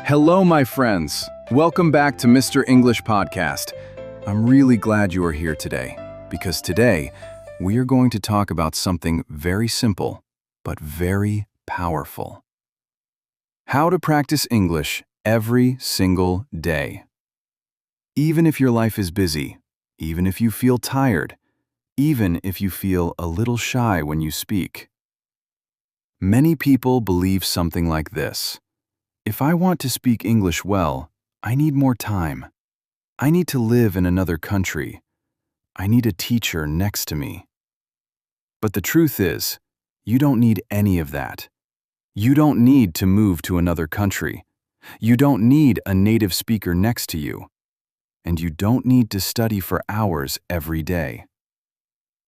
Hello, my friends. Welcome back to Mr. English Podcast. I'm really glad you are here today, because today we are going to talk about something very simple, but very powerful. How to practice English every single day. Even if your life is busy, even if you feel tired, even if you feel a little shy when you speak. Many people believe something like this. If I want to speak English well, I need more time. I need to live in another country. I need a teacher next to me. But the truth is, you don't need any of that. You don't need to move to another country. You don't need a native speaker next to you. And you don't need to study for hours every day.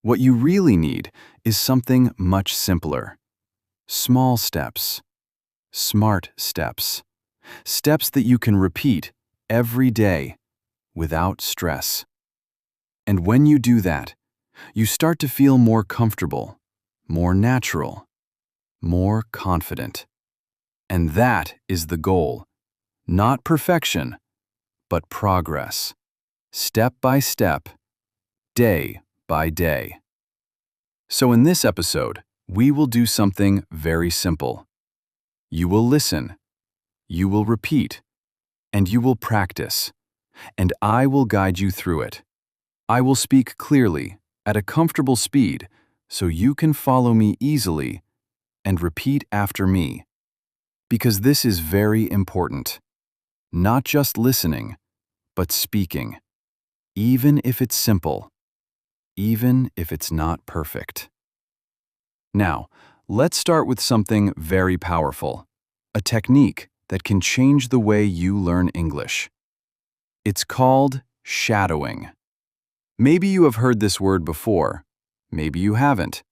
What you really need is something much simpler. Small steps. Smart steps. Steps that you can repeat every day without stress. And when you do that, you start to feel more comfortable, more natural, more confident. And that is the goal. Not perfection, but progress. Step by step, day by day. So in this episode, we will do something very simple. You will listen, you will repeat, and you will practice, and I will guide you through it. I will speak clearly, at a comfortable speed, so you can follow me easily and repeat after me. Because this is very important. Not just listening, but speaking. Even if it's simple, even if it's not perfect. Now, let's start with something very powerful, a technique that can change the way you learn English. It's called shadowing. Maybe you have heard this word before, maybe you haven't.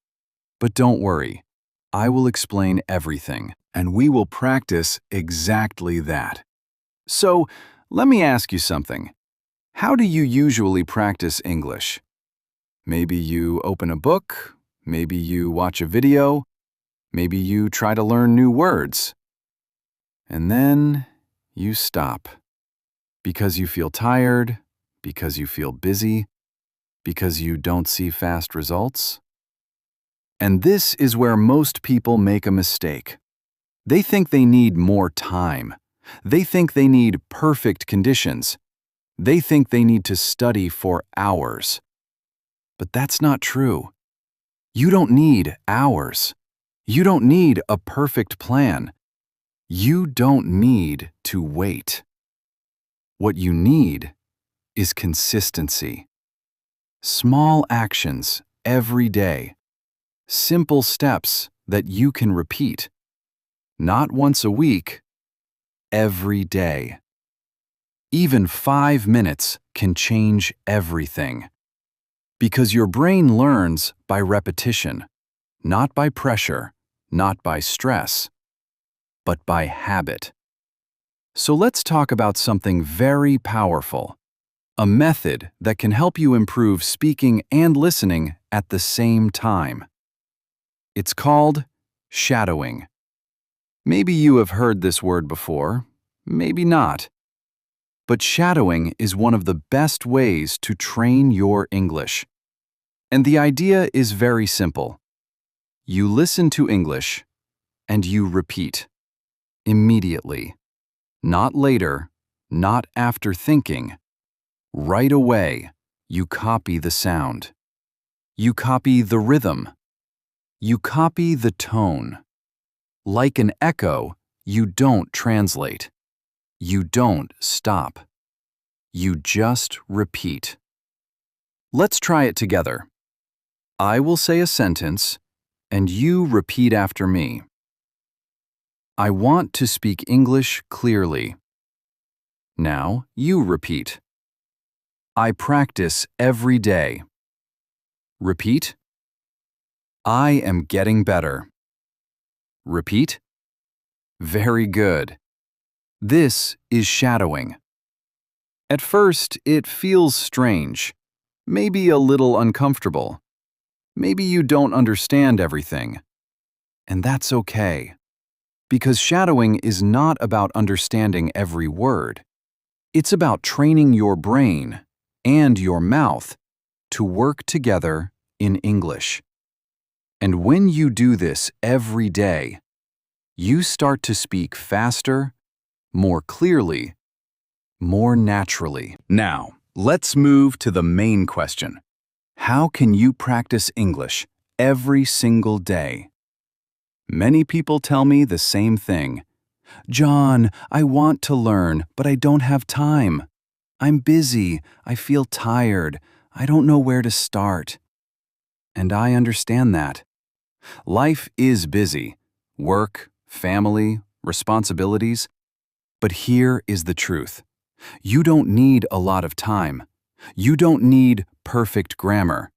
But don't worry, I will explain everything, and we will practice exactly that. So, let me ask you something. How do you usually practice English? Maybe you open a book, maybe you watch a video, maybe you try to learn new words. And then you stop. Because you feel tired, because you feel busy, because you don't see fast results. And this is where most people make a mistake. They think they need more time. They think they need perfect conditions. They think they need to study for hours. But that's not true. You don't need hours. You don't need a perfect plan. You don't need to wait. What you need is consistency. Small actions every day. Simple steps that you can repeat. Not once a week, every day. Even 5 minutes can change everything. Because your brain learns by repetition, not by pressure, not by stress, but by habit. So let's talk about something very powerful, a method that can help you improve speaking and listening at the same time. It's called shadowing. Maybe you have heard this word before, maybe not. But shadowing is one of the best ways to train your English. And the idea is very simple. You listen to English, and you repeat. Immediately. Not later, not after thinking. Right away, you copy the sound. You copy the rhythm. You copy the tone. Like an echo, you don't translate. You don't stop. You just repeat. Let's try it together. I will say a sentence, and you repeat after me. I want to speak English clearly. Now you repeat. I practice every day. Repeat. I am getting better. Repeat. Very good. This is shadowing. At first, it feels strange, maybe a little uncomfortable. Maybe you don't understand everything. And that's okay. Because shadowing is not about understanding every word. It's about training your brain and your mouth to work together in English. And when you do this every day, you start to speak faster, more clearly, more naturally. Now, let's move to the main question. How can you practice English every single day? Many people tell me the same thing. John, I want to learn, but I don't have time. I'm busy. I feel tired. I don't know where to start. And I understand that. Life is busy. Work, family, responsibilities. But here is the truth. You don't need a lot of time. You don't need perfect grammar.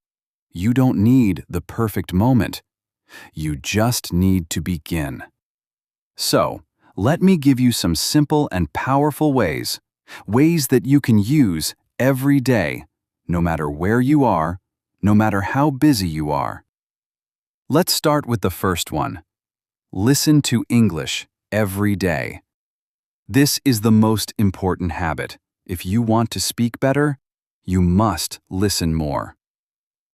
You don't need the perfect moment. You just need to begin. So, let me give you some simple and powerful ways that you can use every day, no matter where you are, no matter how busy you are. Let's start with the first one. Listen to English every day. This is the most important habit. If you want to speak better, you must listen more.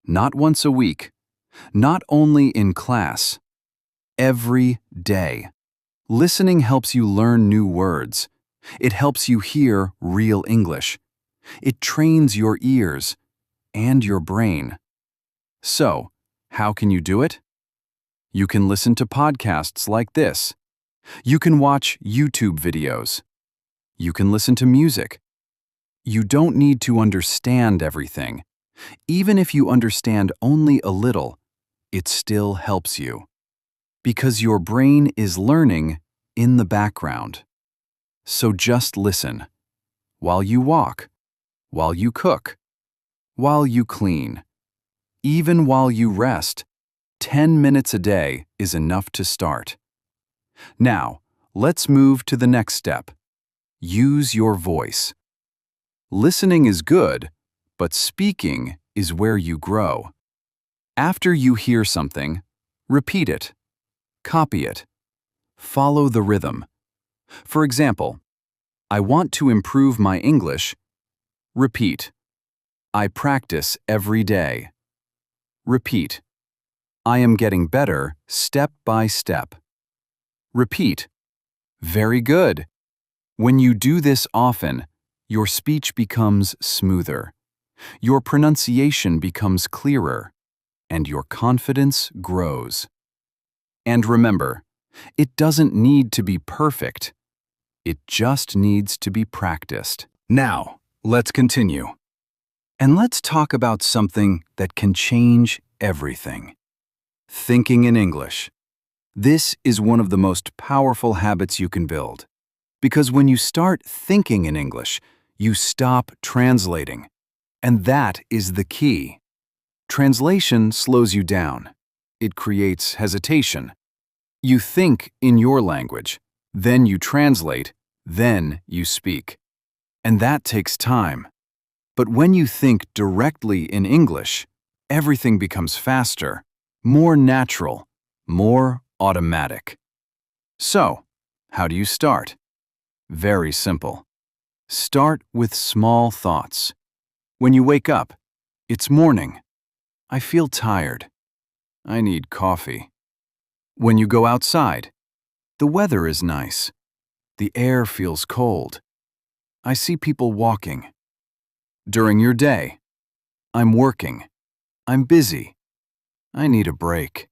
Not once a week, not only in class, every day. Listening helps you learn new words. It helps you hear real English. It trains your ears and your brain. So, how can you do it? You can listen to podcasts like this. You can watch YouTube videos. You can listen to music. You don't need to understand everything. Even if you understand only a little, it still helps you. Because your brain is learning in the background. So just listen. While you walk, while you cook, while you clean, even while you rest, 10 minutes a day is enough to start. Now, let's move to the next step. Use your voice. Listening is good, but speaking is where you grow. After you hear something, repeat it. Copy it. Follow the rhythm. For example, I want to improve my English. Repeat. I practice every day. Repeat. I am getting better step by step. Repeat. Very good. When you do this often, your speech becomes smoother. Your pronunciation becomes clearer, and your confidence grows. And remember, it doesn't need to be perfect. It just needs to be practiced. Now, let's continue. And let's talk about something that can change everything. Thinking in English. This is one of the most powerful habits you can build. Because when you start thinking in English, you stop translating. And that is the key. Translation slows you down. It creates hesitation. You think in your language, then you translate, then you speak. And that takes time. But when you think directly in English, everything becomes faster, more natural, more automatic. So, how do you start? Very simple. Start with small thoughts. When you wake up, it's morning. I feel tired. I need coffee. When you go outside, the weather is nice. The air feels cold. I see people walking. During your day, I'm working. I'm busy. I need a break.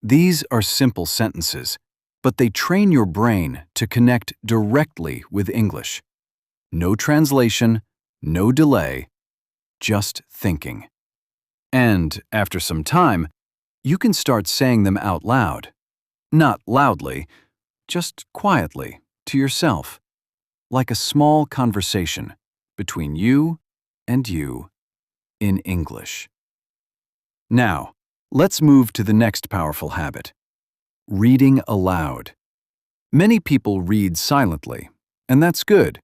These are simple sentences, but they train your brain to connect directly with English. No translation, no delay, just thinking. And after some time, you can start saying them out loud. Not loudly, just quietly, to yourself. Like a small conversation between you and you in English. Now, let's move to the next powerful habit. Reading aloud. Many people read silently, and that's good.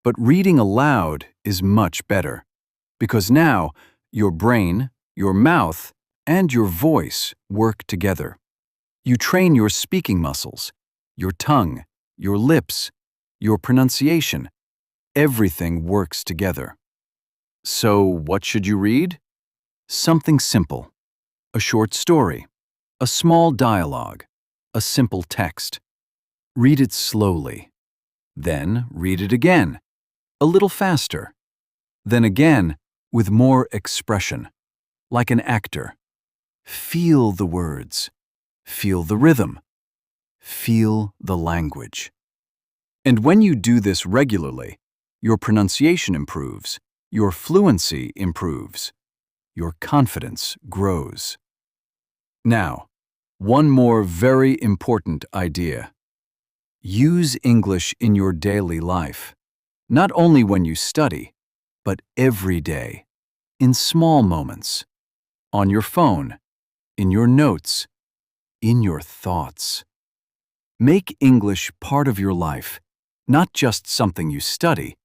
But reading aloud is much better. Because now, your brain, your mouth, and your voice work together. You train your speaking muscles. your tongue, your lips, your pronunciation. Everything works together. So, what should you read? Something simple. A short story. A small dialogue. A simple text. Read it slowly. Then read it again, a little faster. Then again, with more expression, like an actor. Feel the words. Feel the rhythm. Feel the language. And when you do this regularly, your pronunciation improves, your fluency improves, your confidence grows. Now, one more very important idea. Use English in your daily life, not only when you study, but every day, in small moments, on your phone, in your notes, in your thoughts. Make English part of your life, not just something you study,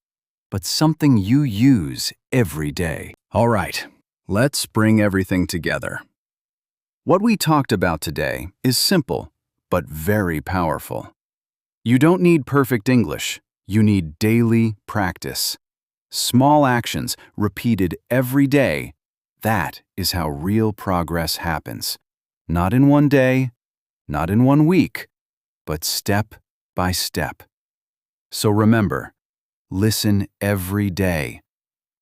but something you use every day. All right, let's bring everything together. What we talked about today is simple, but very powerful. You don't need perfect English. You need daily practice. Small actions repeated every day. That is how real progress happens. Not in one day, not in one week, but step by step. So remember, listen every day.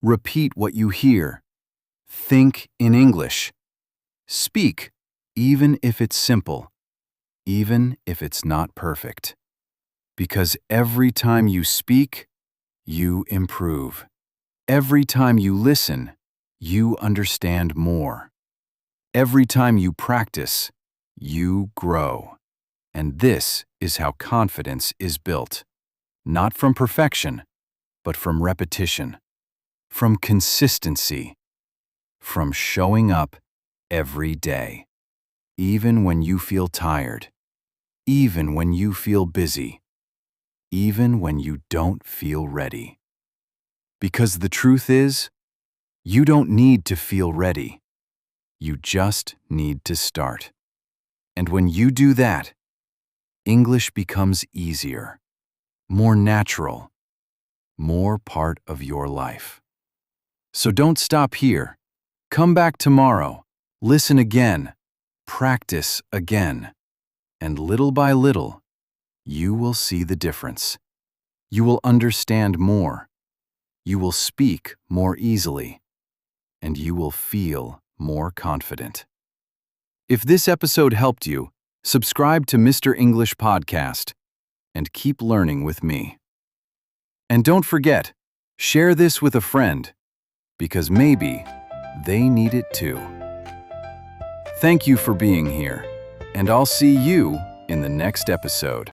Repeat what you hear. Think in English. Speak, even if it's simple, even if it's not perfect. Because every time you speak, you improve. Every time you listen, you understand more. Every time you practice, you grow. And this is how confidence is built. Not from perfection, but from repetition, from consistency, from showing up every day. Even when you feel tired, even when you feel busy, even when you don't feel ready. Because the truth is, you don't need to feel ready. You just need to start. And when you do that, English becomes easier, more natural, more part of your life. So don't stop here. Come back tomorrow, listen again, practice again, and little by little, you will see the difference. You will understand more. You will speak more easily, and you will feel more confident. If this episode helped you, subscribe to Mr. English Podcast and keep learning with me. And don't forget, share this with a friend, because maybe they need it too. Thank you for being here, and I'll see you in the next episode.